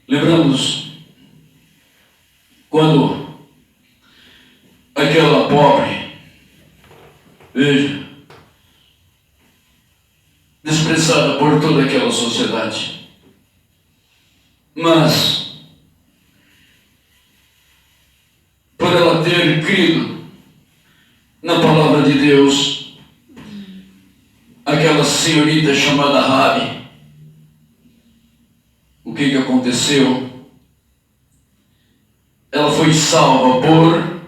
Lembramos quando aquela pobre, veja, desprezada por toda aquela sociedade, mas por ela ter crido na palavra de Deus, aquela senhorita chamada Rabi, o que aconteceu? Ela foi salva por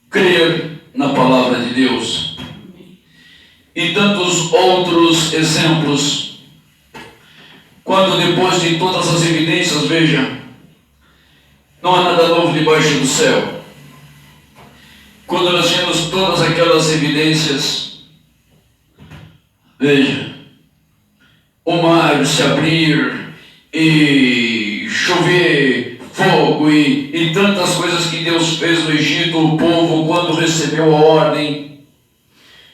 crer na palavra de Deus. E tantos outros exemplos, quando depois de todas as evidências, veja, não há nada novo debaixo do céu. Quando nós vemos todas aquelas evidências, veja, o mar se abrir e chover fogo e tantas coisas que Deus fez no Egito, o povo, quando recebeu a ordem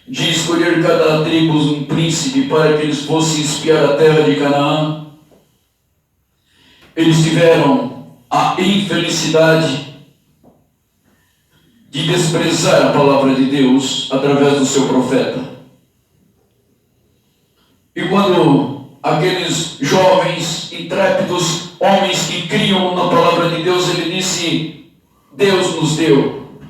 de escolher cada tribo um príncipe para que eles fossem espiar a terra de Canaã, eles tiveram a infelicidade de desprezar a palavra de Deus através do seu profeta. E quando aqueles jovens intrépidos, homens que criam na palavra de Deus, ele disse: Deus nos deu,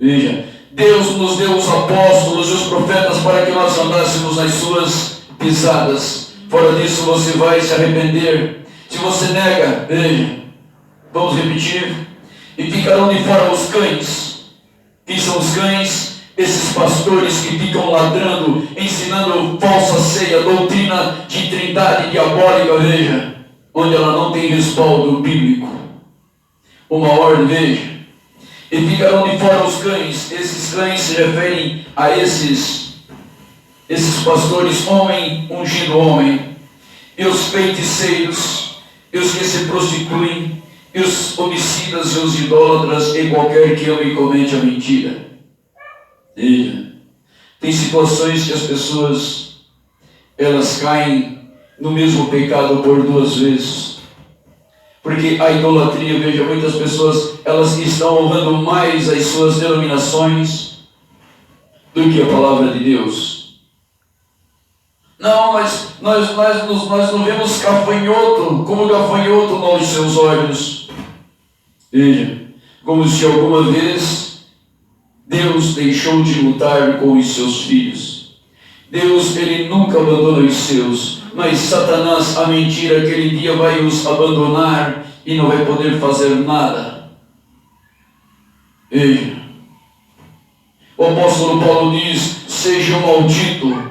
veja, Deus nos deu os apóstolos e os profetas para que nós andássemos nas suas pisadas. Fora disso você vai se arrepender. Se você nega, veja, vamos repetir, e ficarão de fora os cães. Quem são os cães? Esses pastores que ficam ladrando, ensinando falsa ceia, doutrina de trindade diabólica, veja, onde ela não tem respaldo bíblico. Uma ordem, veja. E ficarão de fora os cães. Esses cães se referem a esses pastores, homem ungindo homem, e os feiticeiros, e os que se prostituem, e os homicidas, e os idólatras, e qualquer que ame e comente a mentira. Veja, tem situações que as pessoas, elas caem no mesmo pecado por duas vezes. Porque a idolatria, veja, muitas pessoas, elas estão honrando mais as suas denominações do que a palavra de Deus. Não, mas nós não vemos gafanhoto, como gafanhoto nos seus olhos. Veja, como se alguma vez Deus deixou de lutar com os seus filhos. Deus, ele nunca abandona os seus. Mas Satanás, a mentira, aquele dia vai os abandonar e não vai poder fazer nada. Veja, o apóstolo Paulo diz: seja maldito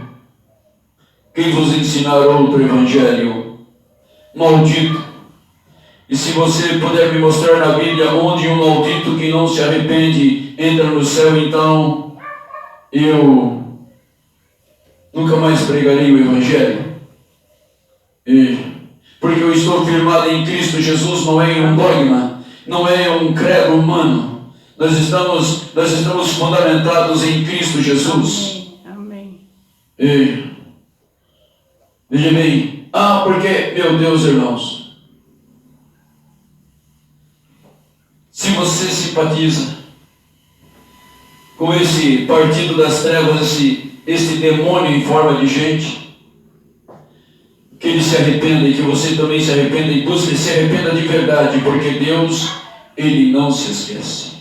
quem vos ensinar outro evangelho. Maldito. E se você puder me mostrar na Bíblia onde um maldito que não se arrepende entra no céu, então eu nunca mais pregarei o evangelho. Porque eu estou firmado em Cristo Jesus, não é em um dogma, não é em um credo humano. Nós estamos fundamentados em Cristo Jesus. Amém. Veja bem, porque, meu Deus, irmãos, se você simpatiza com esse partido das trevas, esse demônio em forma de gente, que ele se arrependa e que você também se arrependa e busque se arrependa de verdade, porque Deus, ele não se esquece.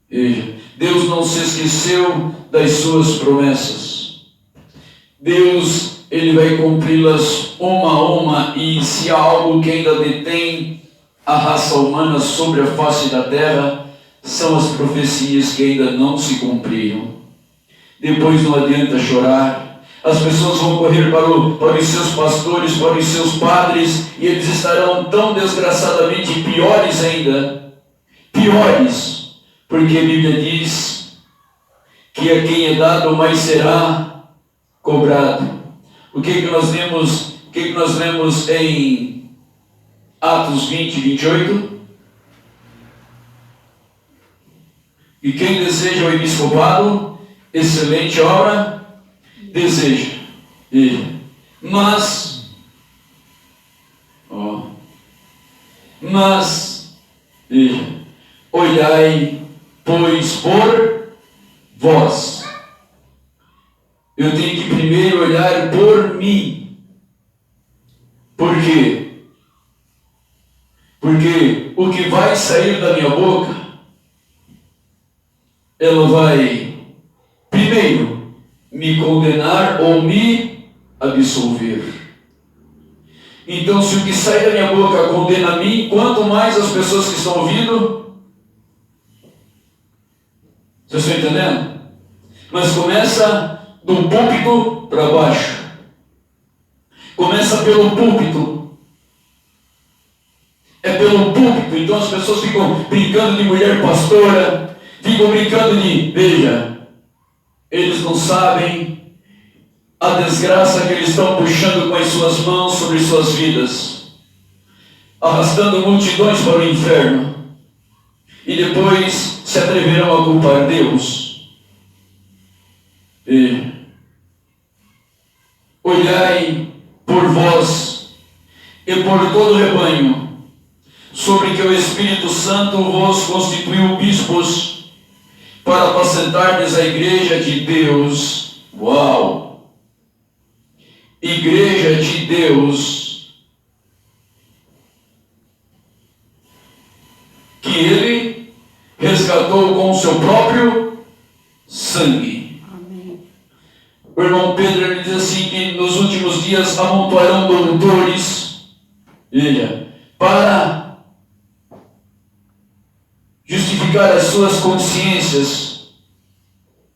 Veja, Deus não se esqueceu das suas promessas. Deus, ele vai cumpri-las uma a uma, e se há algo que ainda detém a raça humana sobre a face da terra, são as profecias que ainda não se cumpriram. Depois não adianta chorar. As pessoas vão correr para os seus pastores, para os seus padres, e eles estarão tão desgraçadamente piores ainda. Piores. Porque a Bíblia diz que a quem é dado mais será cobrado. O que nós lemos em Atos 20, 28? E quem deseja o episcopado, excelente obra deseja. Mas Mas, veja, olhai, pois, por vós. Eu tenho que primeiro olhar por mim. Por quê? Porque o que vai sair da minha boca, ela vai, primeiro, me condenar ou me absolver. Então, se o que sai da minha boca condena a mim, quanto mais as pessoas que estão ouvindo. Vocês estão entendendo? Mas começa do púlpito para baixo. Começa pelo púlpito. É pelo púlpito. Então as pessoas ficam brincando de mulher pastora, ficam brincando de, veja, eles não sabem a desgraça que eles estão puxando com as suas mãos sobre suas vidas, arrastando multidões para o inferno, e depois se atreverão a culpar Deus. E olhai por vós e por todo o rebanho, sobre que o Espírito Santo vos constituiu bispos, para apacentardes a igreja de Deus. Uau! Igreja de Deus, que Ele resgatou com o seu próprio sangue. Amém. O irmão Pedro, ele diz assim, que nos últimos dias amontoarão doutores, para justificar as suas consciências,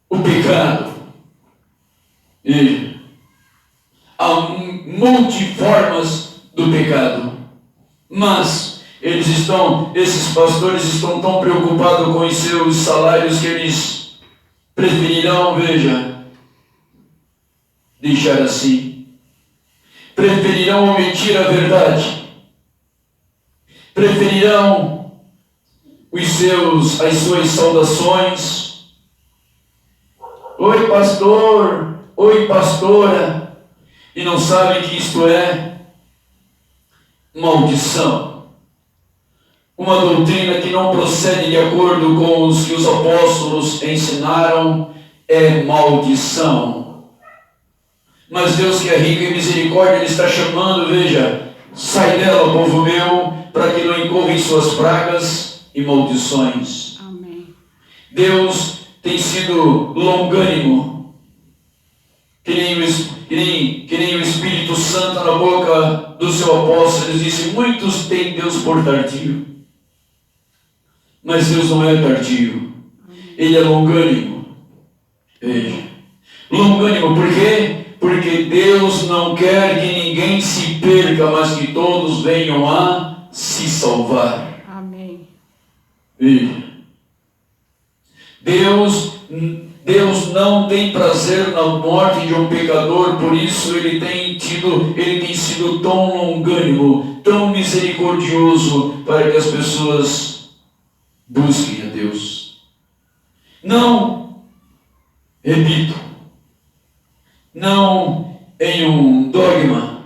o pecado. Há multiformas do pecado, mas esses pastores estão tão preocupados com os seus salários que eles preferirão, veja, deixar assim, preferirão omitir a verdade, preferirão as suas saudações. Oi pastor, oi pastora, e não sabem que isto é maldição. Uma doutrina que não procede de acordo com os que os apóstolos ensinaram é maldição. Mas Deus, que é rico em misericórdia, Ele está chamando, veja, sai dela, povo meu, para que não incorra em suas pragas e maldições. Amém. Deus tem sido longânimo, que nem o Espírito Santo na boca do seu apóstolo. Ele disse, muitos têm Deus por tardio, mas Deus não é tardio, Ele é longânimo. Veja, longânimo por quê? Porque Deus não quer que ninguém se perca, mas que todos venham a se salvar. Amém. Veja, Deus não tem prazer na morte de um pecador, por isso ele tem sido tão longânimo, tão misericordioso, para que as pessoas busquem a Deus. Não, repito, não em um dogma,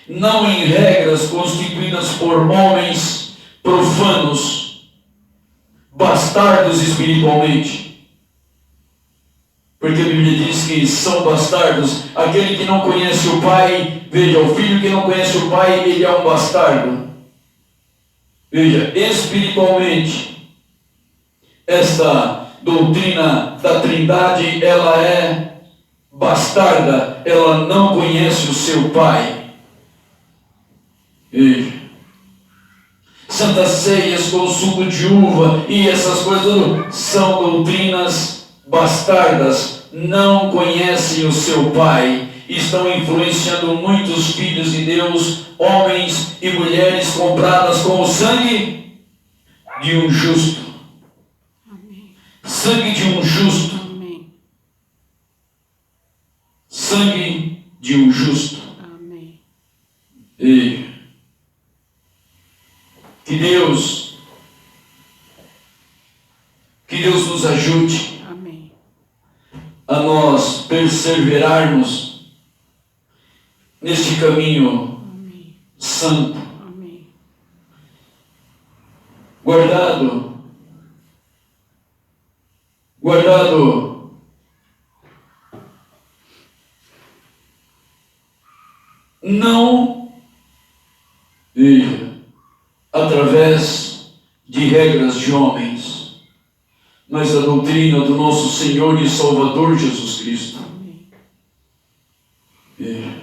não em regras constituídas por homens profanos, bastardos espiritualmente. Porque a Bíblia diz que são bastardos aquele que não conhece o pai. Veja, o filho que não conhece o pai, ele é um bastardo. Veja, espiritualmente, esta doutrina da Trindade, ela é bastarda, ela não conhece o seu pai. Veja, santas ceias com suco de uva e essas coisas são doutrinas bastardas, não conhecem o seu pai, estão influenciando muitos filhos de Deus, homens e mulheres compradas com o sangue de um justo. Amém. Sangue de um justo. Amém. Sangue de um justo. Amém. E que Deus nos ajude a nós perseverarmos neste caminho Amém. santo. Amém. guardado não, veja, através de regras de homens, mas da doutrina do nosso Senhor e Salvador Jesus Cristo. Amém. Veja,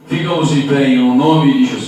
ficamos em pé em nome de Jesus.